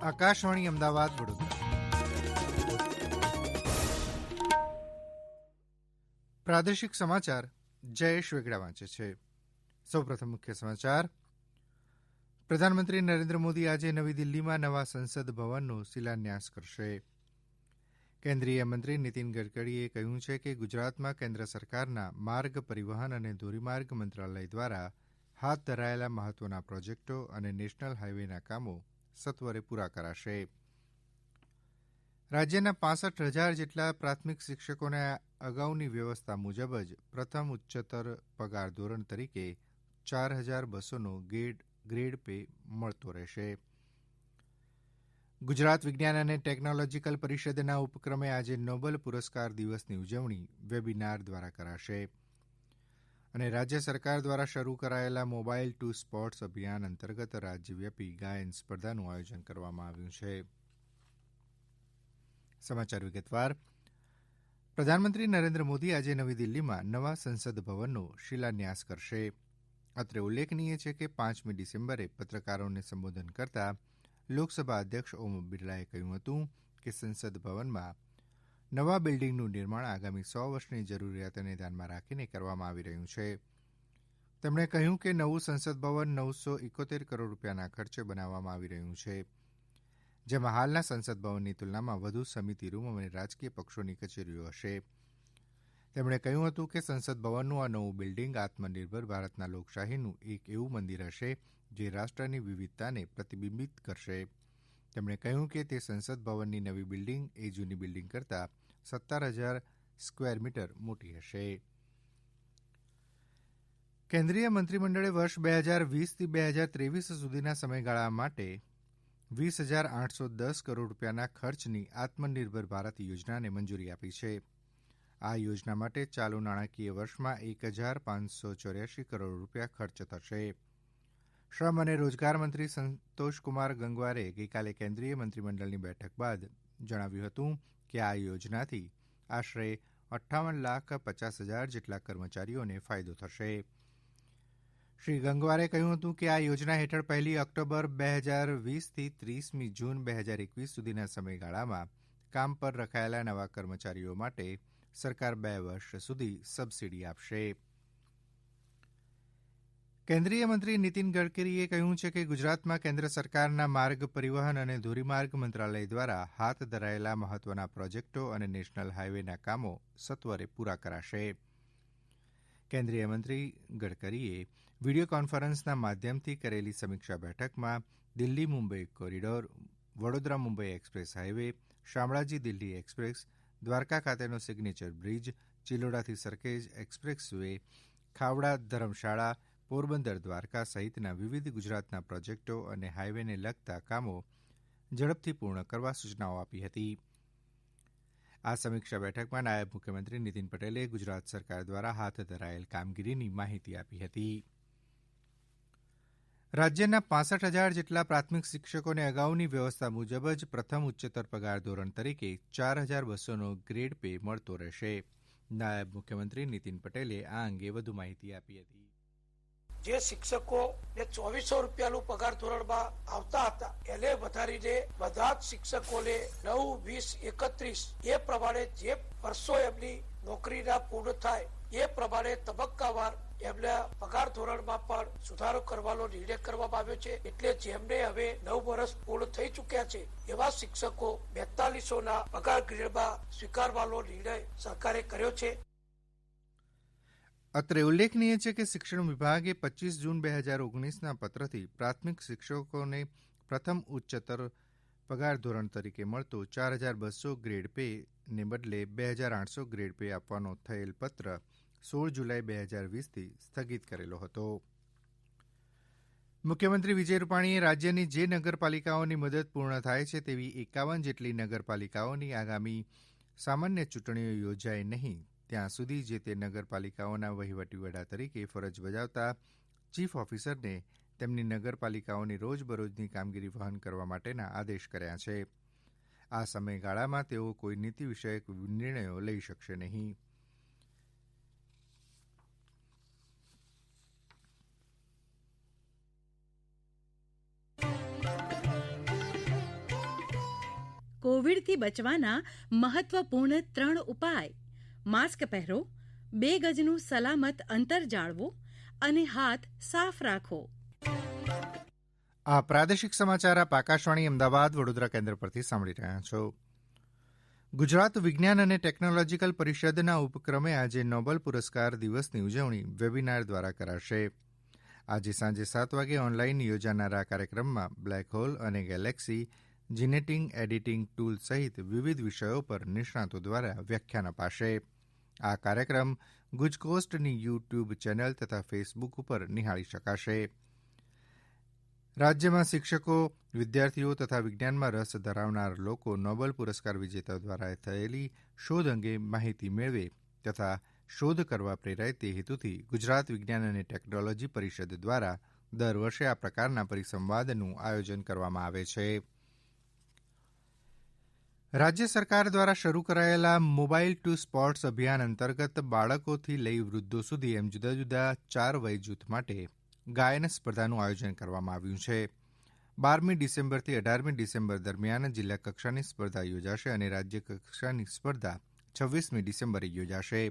આકાશવાણી અમદાવાદ વડોદરા. પ્રાદેશિક સમાચાર જયેશ વેગડા વાંચે છે. સૌપ્રથમ મુખ્ય સમાચાર. પ્રધાનમંત્રી નરેન્દ્ર મોદી આજે નવી દિલ્હીમાં નવા સંસદ ભવનનો શિલાન્યાસ કરશે. કેન્દ્રીય મંત્રી નીતિન ગડકરીએ કહ્યું છે કે ગુજરાતમાં કેન્દ્ર સરકારના માર્ગ પરિવહન અને ધોરીમાર્ગ મંત્રાલય દ્વારા હાથ ધરાયેલા મહત્વના પ્રોજેક્ટો અને નેશનલ હાઇવેના કામો સત્વરે પૂરા કરાશે. રાજ્યના 65,000 જેટલા પ્રાથમિક શિક્ષકોને અગાઉની વ્યવસ્થા મુજબ જ પ્રથમ ઉચ્ચતર પગાર ધોરણ તરીકે 4,200નો ગ્રેડ પે મળતો રહેશે. ગુજરાત વિજ્ઞાન અને ટેકનોલોજીકલ પરિષદના ઉપક્રમે આજે નોબેલ પુરસ્કાર દિવસની ઉજવણી વેબિનાર દ્વારા કરાશે. અને રાજ્ય સરકાર દ્વારા શરૂ કરાયેલા મોબાઈલ ટુ સ્પોર્ટ્સ અભિયાન અંતર્ગત રાજ્યવ્યાપી ગાયન સ્પર્ધાનું આયોજન કરવામાં આવ્યું છે. સમાચાર વિગતવાર. પ્રધાનમંત્રી નરેન્દ્ર મોદી આજે નવી દિલ્હીમાં નવા સંસદ ભવનનો શિલાન્યાસ કરશે. અત્રે ઉલ્લેખનીય છે કે 5મી ડિસેમ્બરે પત્રકારોને સંબોધન કરતા લોકસભા અધ્યક્ષ ઓમ બિરલાએ કહ્યું હતું કે સંસદ ભવનમાં નવા બિલ્ડિંગનું નિર્માણ આગામી 100 વર્ષની જરૂરિયાતને ધ્યાનમાં રાખીને કરવામાં આવી રહ્યું છે. તેમણે કહ્યું કે નવું સંસદ ભવન 971 કરોડ રૂપિયાના ખર્ચે બનાવવામાં આવી રહ્યું છે, જેમાં હાલના સંસદ ભવનની તુલનામાં વધુ સમિતિ રૂમ અને રાજકીય પક્ષોની કચેરીઓ હશે. તેમણે કહ્યું હતું કે સંસદ ભવનનું આ નવું બિલ્ડિંગ આત્મનિર્ભર ભારતના લોકશાહીનું એક એવું મંદિર હશે જે રાષ્ટ્રની વિવિધતાને પ્રતિબિંબિત કરશે. તેમણે કહ્યું કે તે સંસદ ભવનની નવી બિલ્ડિંગ એ જૂની બિલ્ડિંગ કરતાં 17,000 સ્ક્વેર મીટર મોટી હશે. કેન્દ્રીય મંત્રીમંડળે વર્ષ 2020થી 2023 સુધીના સમયગાળા માટે 20,810 કરોડ રૂપિયાના ખર્ચની આત્મનિર્ભર ભારત યોજનાને મંજૂરી આપી છે. આ યોજના માટે ચાલુ નાણાકીય વર્ષમાં 1,584 કરોડ રૂપિયા ખર્ચ થશે. શ્રમ અને રોજગાર મંત્રી સંતોષકુમાર ગંગવારે ગઈકાલે કેન્દ્રીય મંત્રીમંડળની બેઠક બાદ જણાવ્યું હતું કે આ યોજનાથી આશરે 58,50,000 જેટલા કર્મચારીઓને ફાયદો થશે. શ્રી ગંગવારે કહ્યું હતું કે આ યોજના હેઠળ 1 ઓક્ટોબર 2020થી 30મી જૂન 2021 સુધીના સમયગાળામાં કામ પર રખાયેલા નવા કર્મચારીઓ માટે સરકાર 2 વર્ષ સુધી સબસિડી આપશે. કેન્દ્રીય મંત્રી નીતિન ગડકરીએ કહ્યું છે કે ગુજરાતમાં કેન્દ્ર સરકારના માર્ગ પરિવહન અને ધોરીમાર્ગ મંત્રાલય દ્વારા હાથ ધરાયેલા મહત્વના પ્રોજેક્ટો અને નેશનલ હાઇવેના કામો સત્વરે પૂરા કરાશે. કેન્દ્રીય મંત્રી ગડકરીએ વિડીયો કોન્ફરન્સના માધ્યમથી કરેલી સમીક્ષા બેઠકમાં Delhi Mumbai corridor, Vadodara Mumbai express highway, Shamlaji Delhi express, Dwarka ખાતેનો સિગ્નેચર બ્રિજ, ચિલોડાથી સરખેજ એક્સપ્રેસ વે, ખાવડા ધરમશાળા, પોરબંદર દ્વારકા સહિતના વિવિધ ગુજરાતના પ્રોજેક્ટો અને હાઇવેને લગતા કામો ઝડપથી પૂર્ણ કરવા સૂચનાઓ આપી હતી. આ સમીક્ષા બેઠકમાં નાયબ મુખ્યમંત્રી નીતિન પટેલે ગુજરાત સરકાર દ્વારા હાથ ધરાયેલ કામગીરીની માહિતી આપી હતી. રાજ્યના 65,000 જેટલા પ્રાથમિક શિક્ષકોને અગાઉની વ્યવસ્થા મુજબ જ પ્રથમ ઉચ્ચતર પગાર ધોરણ તરીકે 4,200નો ગ્રેડ પે મળતો રહેશે. નાયબ મુખ્યમંત્રી નીતિન પટેલે આ અંગે વધુ માહિતી આપી હતી. જે શિક્ષકો ને 2,400 રૂપિયાનું પગાર ધોરણમાં આવતા હતા એને વધારીને બધા જ શિક્ષકોને 9, 20, 31 એ પ્રમાણે જે વર્ષો એમની નોકરીના પૂર્ણ થાય એ પ્રમાણે તબક્કાવાર એમના પગાર ધોરણમાં પણ સુધારો કરવાનો નિર્ણય કરવામાં આવ્યો છે. એટલે જેમને હવે 9 વર્ષ પૂર્ણ થઈ ચૂક્યા છે એવા શિક્ષકો 4200ના પગાર ગ્રેડમાં સ્વીકારવાનો નિર્ણય સરકારે કર્યો છે. અત્રે ઉલ્લેખનીય છે કે શિક્ષણ વિભાગે 25 જૂન 2019ના પત્રથી પ્રાથમિક શિક્ષકોને પ્રથમ ઉચ્ચતર પગાર ધોરણ તરીકે મળતો 4,200 ગ્રેડ પે ને બદલે 2,800 ગ્રેડ પે આપવાનો થયેલ પત્ર 16 જુલાઈ 2020થી સ્થગિત કરેલો હતો. મુખ્યમંત્રી વિજય રૂપાણીએ રાજ્યની જે નગરપાલિકાઓની મુદત પૂર્ણ થાય છે તેવી 51 જેટલી નગરપાલિકાઓની આગામી સામાન્ય ચૂંટણીઓ યોજાય નહીં ત્યાં સુધી જે તે નગરપાલિકાઓના વહીવટી વડા તરીકે ફરજ બજાવતા ચીફ ઓફિસરને તેમની નગરપાલિકાઓની રોજબરોજની કામગીરી વહન કરવા માટેના આદેશ કર્યા છે. આ સમયગાળામાં તેઓ કોઈ નીતિ વિષયક નિર્ણયો લઈ શકશે નહીં. કોવિડથી બચવાના મહત્વપૂર્ણ 3 ઉપાય: માસ્ક પહેરો, 2 ગજનું સલામત અંતર જાળવો અને હાથ સાફ રાખો. આ પ્રાદેશિક સમાચાર આપ આકાશવાણી અમદાવાદ વડોદરા કેન્દ્ર પરથી સાંભળી રહ્યા છો. ગુજરાત વિજ્ઞાન અને ટેકનોલોજીકલ પરિષદના ઉપક્રમે આજે નોબેલ પુરસ્કાર દિવસની ઉજવણી વેબિનાર દ્વારા કરાશે. આજે સાંજે 7 વાગે ઓનલાઈન યોજાનારા કાર્યક્રમમાં બ્લેક હોલ અને ગેલેક્સી, જીનેટિંગ એડિટિંગ ટૂલ સહિત વિવિધ વિષયો પર નિષ્ણાતો દ્વારા વ્યાખ્યાન અપાશે. આ કાર્યક્રમ ગુજકોસ્ટની યુટ્યુબ ચેનલ તથા ફેસબુક ઉપર નિહાળી શકાશે. રાજ્યમાં શિક્ષકો, વિદ્યાર્થીઓ તથા વિજ્ઞાનમાં રસ ધરાવનાર લોકો નોબેલ પુરસ્કાર વિજેતાઓ દ્વારા થયેલી શોધ અંગે માહિતી મેળવે તથા શોધ કરવા પ્રેરાય તે હેતુથી ગુજરાત વિજ્ઞાન અને ટેકનોલોજી પરિષદ દ્વારા દર વર્ષે આ પ્રકારના પરિસંવાદનું આયોજન કરવામાં આવે છે. રાજ્ય સરકાર દ્વારા શરૂ કરાયેલા મોબાઈલ ટુ સ્પોર્ટ્સ અભિયાન અંતર્ગત બાળકોથી લઈ વૃદ્ધો સુધી એમ જુદા જુદા 4 વય જૂથ માટે ગાયન સ્પર્ધાનું આયોજન કરવામાં આવ્યું છે. 12મી ડિસેમ્બરથી 18મી ડિસેમ્બર દરમિયાન જિલ્લા કક્ષાની સ્પર્ધા યોજાશે અને રાજ્ય કક્ષાની સ્પર્ધા 26મી ડિસેમ્બરે યોજાશે.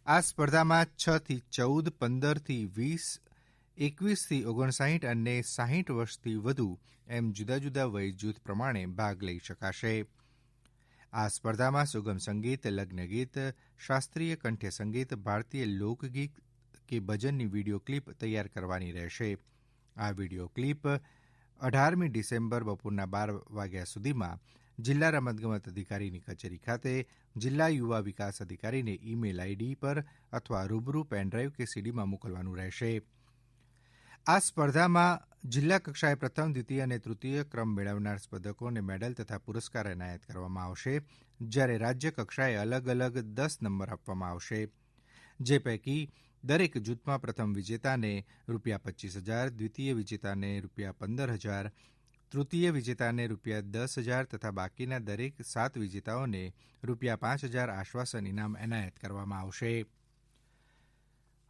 આ સ્પર્ધામાં 6 થી 14, 15 થી 20, 21 થી 59 અને 60 વર્ષથી વધુ એમ જુદા જુદા વય જૂથ પ્રમાણે ભાગ લઈ શકાશે. આ સ્પર્ધામાં સુગમ સંગીત, લગ્ન ગીત, શાસ્ત્રીય કંઠ્ય સંગીત, ભારતીય લોકગીત કે ભજનની વિડીયો ક્લિપ તૈયાર કરવાની રહેશે. આ વિડીયો ક્લિપ 18મી ડિસેમ્બર બપોરના 12 વાગ્યા સુધીમાં જિલ્લા રમતગમત અધિકારીની કચેરી ખાતે જિલ્લા યુવા વિકાસ અધિકારીને ઈમેલ આઈડી પર અથવા રૂબરૂ પેનડ્રાઈવ કે સીડીમાં મોકલવાનું રહેશે. આ સ્પર્ધામાં જિલ્લા કક્ષાએ પ્રથમ, દ્વિતીય અને તૃતીય ક્રમ મેળવનાર સ્પર્ધકોને મેડલ તથા પુરસ્કાર એનાયત કરવામાં આવશે. જ્યારે રાજ્ય કક્ષાએ અલગ અલગ 10 નંબર આપવામાં આવશે. જે પૈકી દરેક જૂથમાં પ્રથમ વિજેતાને ₹25,000, દ્વિતીય વિજેતાને ₹15,000, તૃતીય વિજેતાને ₹10,000 તથા બાકીના દરેક 7 વિજેતાઓને ₹5,000 આશ્વાસન ઇનામ એનાયત કરવામાં આવશે.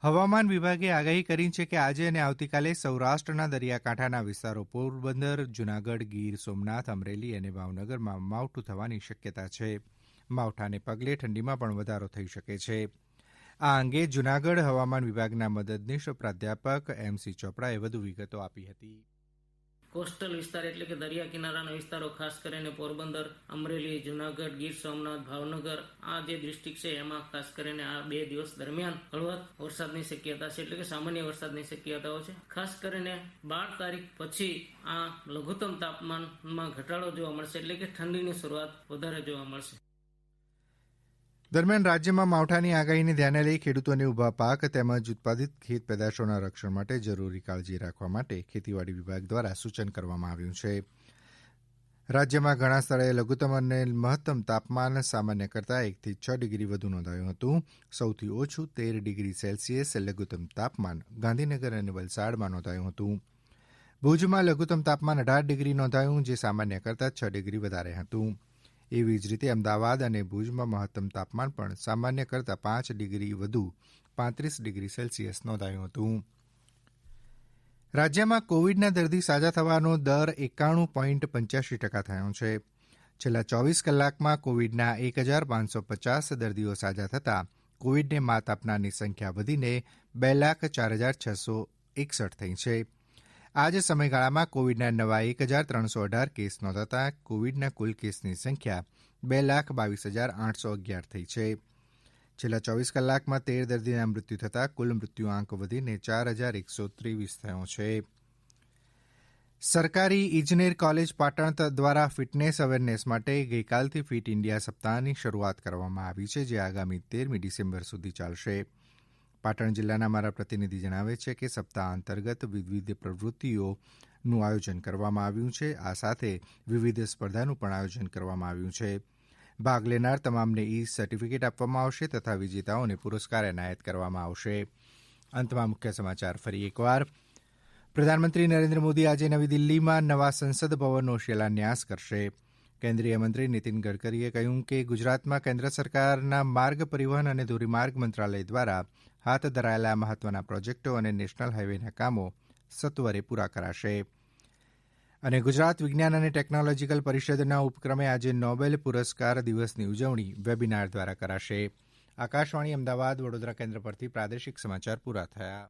હવામાન વિભાગે આગાહી કરી છે કે આજે અને આવતીકાલે સૌરાષ્ટ્રના દરિયાકાંઠાના વિસ્તારો પોરબંદર, જૂનાગઢ, ગીર સોમનાથ, અમરેલી અને ભાવનગરમાં માવઠું થવાની શક્યતા છે. માવઠાને પગલે ઠંડીમાં પણ વધારો થઈ શકે છે. આ અંગે જૂનાગઢ હવામાન વિભાગના મદદનીશ પ્રાધ્યાપક MC ચોપડાએ વધુ વિગતો આપી હતી. કોસ્ટલ વિસ્તાર એટલે કે દરિયા કિનારાના વિસ્તારો, ખાસ કરીને પોરબંદર, અમરેલી, જૂનાગઢ, ગીર સોમનાથ, ભાવનગર, આ જે ડિસ્ટ્રિક્ટ છે એમાં ખાસ કરીને આ 2 દિવસ દરમિયાન હળવા વરસાદની શક્યતા છે, એટલે કે સામાન્ય વરસાદની શક્યતાઓ છે. ખાસ કરીને 12 તારીખ પછી આ લઘુત્તમ તાપમાનમાં ઘટાડો જોવા મળશે, એટલે કે ઠંડીની શરૂઆત વધારે જોવા મળશે. દરમિયાન રાજ્યમાં માવઠાની આગાહીને ધ્યાને લઈ ખેડૂતોને ઊભા પાક તેમજ ઉત્પાદિત ખેત પેદાશોના રક્ષણ માટે જરૂરી કાળજી રાખવા માટે ખેતીવાડી વિભાગ દ્વારા સૂચન કરવામાં આવ્યું છે. રાજ્યમાં ઘણા સ્થળે લઘુત્તમ અને મહત્તમ તાપમાન સામાન્ય કરતાં 1 થી 6 ડિગ્રી વધુ નોંધાયું હતું. સૌથી ઓછું 13 ડિગ્રી સેલ્સિયસ લઘુત્તમ તાપમાન ગાંધીનગર અને વલસાડમાં નોંધાયું હતું. ભુજમાં લઘુત્તમ તાપમાન 18 ડિગ્રી નોંધાયું, જે સામાન્ય કરતાં 6 ડિગ્રી વધારે હતું. એવી જ રીતે અમદાવાદ અને ભુજમાં મહત્તમ તાપમાન પણ સામાન્ય કરતાં 5 ડિગ્રી વધુ 35 ડિગ્રી સેલ્સિયસ નોંધાયું હતું. રાજ્યમાં કોવિડના દર્દી સાજા થવાનો દર 91.85% થયો છે. છેલ્લા 24 કલાકમાં કોવિડના 1,550 દર્દીઓ સાજા થતાં કોવિડને માત આપનારની સંખ્યા વધીને 2,04,661 થઈ છે. આ જ સમયગાળામાં કોવિડના નવા 1,318 કેસ નોંધાતા કોવિડના કુલ કેસની સંખ્યા 2,22,811 થઈ છે. છેલ્લા 24 કલાકમાં 13 દર્દીના મૃત્યુ થતાં કુલ મૃત્યુઆંક વધીને 4,123 થયો છે. સરકારી ઇજનેર કોલેજ પાટણ દ્વારા ફિટનેસ અવેરનેસ માટે ગઈકાલથી ફિટ ઇન્ડિયા સપ્તાહની શરૂઆત કરવામાં આવી છે, જે આગામી 13મી ડિસેમ્બર સુધી ચાલશે. પાટણ જિલ્લાના અમારા પ્રતિનિધિ જણાવે છે કે સપ્તાહ અંતર્ગત વિવિધ પ્રવૃત્તિઓનું આયોજન કરવામાં આવ્યું છે. આ સાથે વિવિધ સ્પર્ધાનું પણ આયોજન કરવામાં આવ્યું છે. ભાગ લેનાર તમામને સર્ટિફિકેટ આપવામાં આવશે તથા વિજેતાઓને પુરસ્કાર એનાયત કરવામાં આવશે. અંતમાં મુખ્ય સમાચાર ફરી એકવાર. પ્રધાનમંત્રી નરેન્દ્ર મોદી આજે નવી દિલ્હીમાં નવા સંસદ ભવનનો શિલાન્યાસ કરશે. કેન્દ્રીય મંત્રી નીતિન ગડકરીએ કહ્યું કે ગુજરાતમાં કેન્દ્ર સરકારના માર્ગ પરિવહન અને ધોરીમાર્ગ મંત્રાલય દ્વારા હાથ ધરાયેલા મહત્વના પ્રોજેક્ટો અને નેશનલ હાઈવેના કામો સત્વરે પૂરા કરાશે. અને ગુજરાત વિજ્ઞાન અને ટેકનોલોજીકલ પરિષદના ઉપક્રમે આજે નોબેલ પુરસ્કાર દિવસની ઉજવણી વેબિનાર દ્વારા કરાશે. આકાશવાણી અમદાવાદ વડોદરા કેન્દ્ર પરથી પ્રાદેશિક સમાચાર પૂરા થયા.